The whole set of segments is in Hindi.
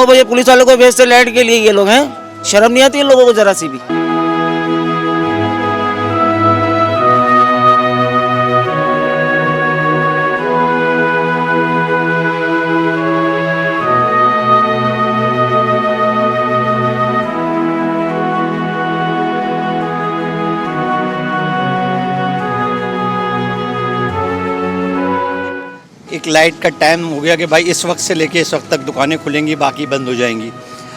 9 बजे पुलिस वालों को भेजते लाइट के लिए, ये लोग हैं, शर्म नहीं आती इन लोगों को जरा सी भी। एक लाइट का टाइम हो गया कि भाई इस वक्त से लेके इस वक्त तक दुकानें खुलेंगी, बाकी बंद हो जाएंगी।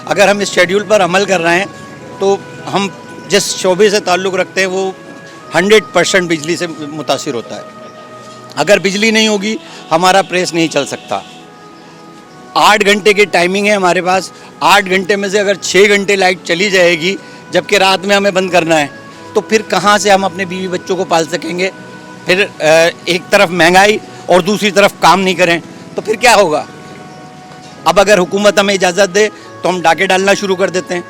अगर हम इस शेड्यूल पर अमल कर रहे हैं तो हम जिस शोबे से ताल्लुक़ रखते हैं वो 100% बिजली से मुतासिर होता है। अगर बिजली नहीं होगी हमारा प्रेस नहीं चल सकता। 8 घंटे की टाइमिंग है हमारे पास, 8 घंटे में से अगर 6 घंटे लाइट चली जाएगी जबकि रात में हमें बंद करना है, तो फिर कहाँ से हम अपने बीवी बच्चों को पाल सकेंगे? फिर एक तरफ महंगाई और दूसरी तरफ काम नहीं करें तो फिर क्या होगा? अब अगर हुकूमत हमें इजाज़त दे तो हम डाके डालना शुरू कर देते हैं।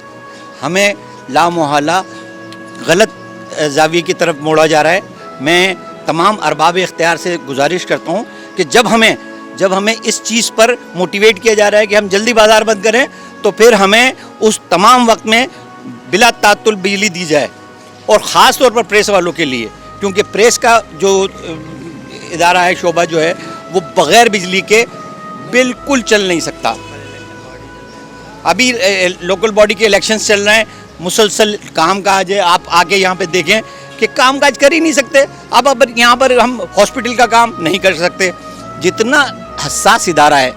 हमें लामोहल्ला गलत जाविये की तरफ मोड़ा जा रहा है। मैं तमाम अरबाब इख्तियार से गुजारिश करता हूँ कि जब हमें इस चीज़ पर मोटिवेट किया जा रहा है कि हम जल्दी बाज़ार बंद करें, तो फिर हमें उस तमाम वक्त में बिला तात्तुल बिजली दी जाए, और ख़ास तौर पर प्रेस वालों के लिए, क्योंकि प्रेस का जो इदारा है, शोबा जो है, वो बग़ैर बिजली के बिल्कुल चल नहीं सकता। अभी लोकल बॉडी के इलेक्शंस चल रहे हैं, मुसलसल काम काज है। आप आके यहाँ पे देखें कि काम काज कर ही नहीं सकते। अब यहाँ पर हम हॉस्पिटल का काम नहीं कर सकते। जितना हसास इदारा है,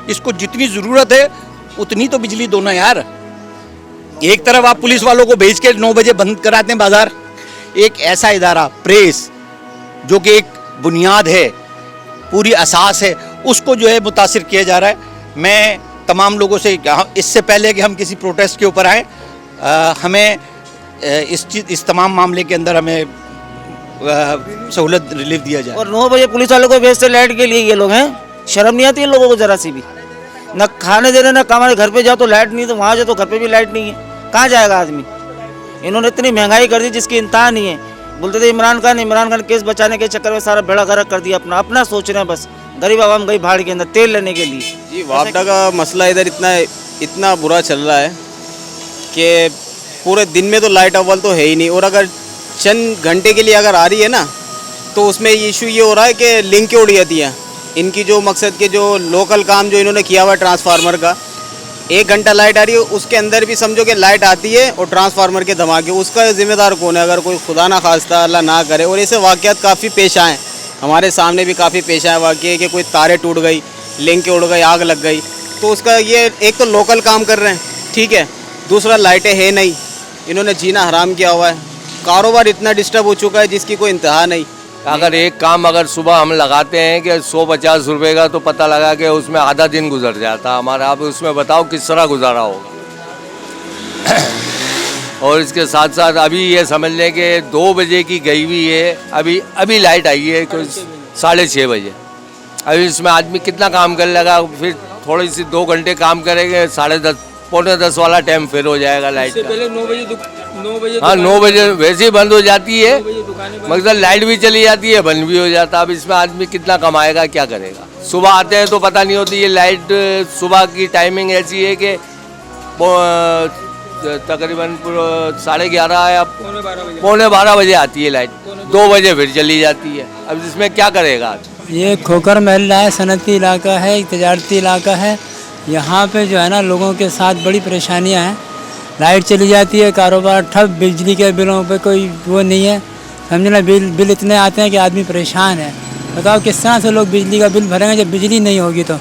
इसको जितनी ज़रूरत है उतनी तो बिजली दो ना यार। एक तरफ आप पुलिस वालों को भेज के 9 बजे बंद कराते हैं बाज़ार। एक ऐसा इदारा प्रेस जो कि एक बुनियाद है, पूरी असास है, उसको जो है मुतासिर किया जा रहा है। मैं तमाम लोगों से, इससे पहले कि हम किसी प्रोटेस्ट के ऊपर आएँ, हमें इस तमाम मामले के अंदर हमें सहूलत रिलीफ दिया जाए। और 9 बजे पुलिस वालों को भेजते लाइट के लिए, ये लोग हैं, शर्म नहीं आती इन लोगों को जरा सी भी। न खाने दे रहे, न कमाने। घर पे जाओ तो लाइट नहीं, तो वहाँ जाओ तो घर पे भी लाइट नहीं है, कहाँ जाएगा आदमी? इन्होंने इतनी महंगाई कर दी जिसकी इंतहा नहीं है। बोलते थे इमरान खान केस बचाने के चक्कर में सारा बेड़ा गर्क कर दिया अपना। अपना सोच रहे हैं बस, गरीब आवाम गई भाड़ के अंदर तेल लेने के लिए। जी, वापडा का मसला इधर इतना बुरा चल रहा है कि पूरे दिन में तो लाइट अव्वल तो है ही नहीं, और अगर चंद घंटे के लिए अगर आ रही है ना, तो उसमें इशू ये हो रहा है कि लिंकें उड़ जाती हैं। इनकी जो मकसद के जो लोकल काम जो इन्होंने किया हुआ है ट्रांसफार्मर का, 1 घंटा लाइट आ रही है, उसके अंदर भी समझो कि लाइट आती है और ट्रांसफार्मर के धमाके, उसका जिम्मेदार कौन है? अगर कोई खुदा ना खास्ता अल्लाह ना करे, और ऐसे वाक़यात काफ़ी पेश आए, हमारे सामने भी काफ़ी पेश आए वाक़ये कि कोई तारे टूट गई, लिंकें उड़ गई, आग लग गई। तो उसका ये एक तो लोकल काम कर रहे हैं, ठीक है, दूसरा लाइटें है नहीं, इन्होंने जीना हराम किया हुआ है। कारोबार इतना डिस्टर्ब हो चुका है जिसकी कोई इंतहा नहीं। अगर एक काम अगर सुबह हम लगाते हैं कि 150 रुपये का, तो पता लगा कि उसमें आधा दिन गुजर जाता हमारा। आप उसमें बताओ किस तरह गुजारा होगा। और इसके साथ साथ अभी ये समझ लें कि 2 बजे की गई हुई है, अभी लाइट आई है कुछ 6:30 बजे। अभी इसमें आदमी कितना काम कर लेगा? फिर थोड़ी सी 2 घंटे काम करेंगे, 10:30 पौने 10 वाला टाइम फिर हो जाएगा लाइट का। पहले 9 बजे हाँ, 9 बजे वैसे ही बंद हो जाती है, मगर लाइट भी चली जाती है, बंद भी हो जाता है। अब इसमें आदमी कितना कमाएगा, क्या करेगा? सुबह आते हैं तो पता नहीं होती। ये लाइट सुबह की टाइमिंग ऐसी है कि तकरीबन 11:30 या पौने 12 बजे आती है लाइट, 2 बजे फिर चली जाती है। अब इसमें क्या करेगा? ये खोकर महल है, सनती इलाका है, एक तजारती इलाका है। यहाँ पे जो है ना, लोगों के साथ बड़ी परेशानियाँ हैं। लाइट चली जाती है, कारोबार ठप, बिजली के बिलों पे कोई वो नहीं है, समझना। बिल इतने आते हैं कि आदमी परेशान है। बताओ किस तरह से लोग बिजली का बिल भरेंगे जब बिजली नहीं होगी तो।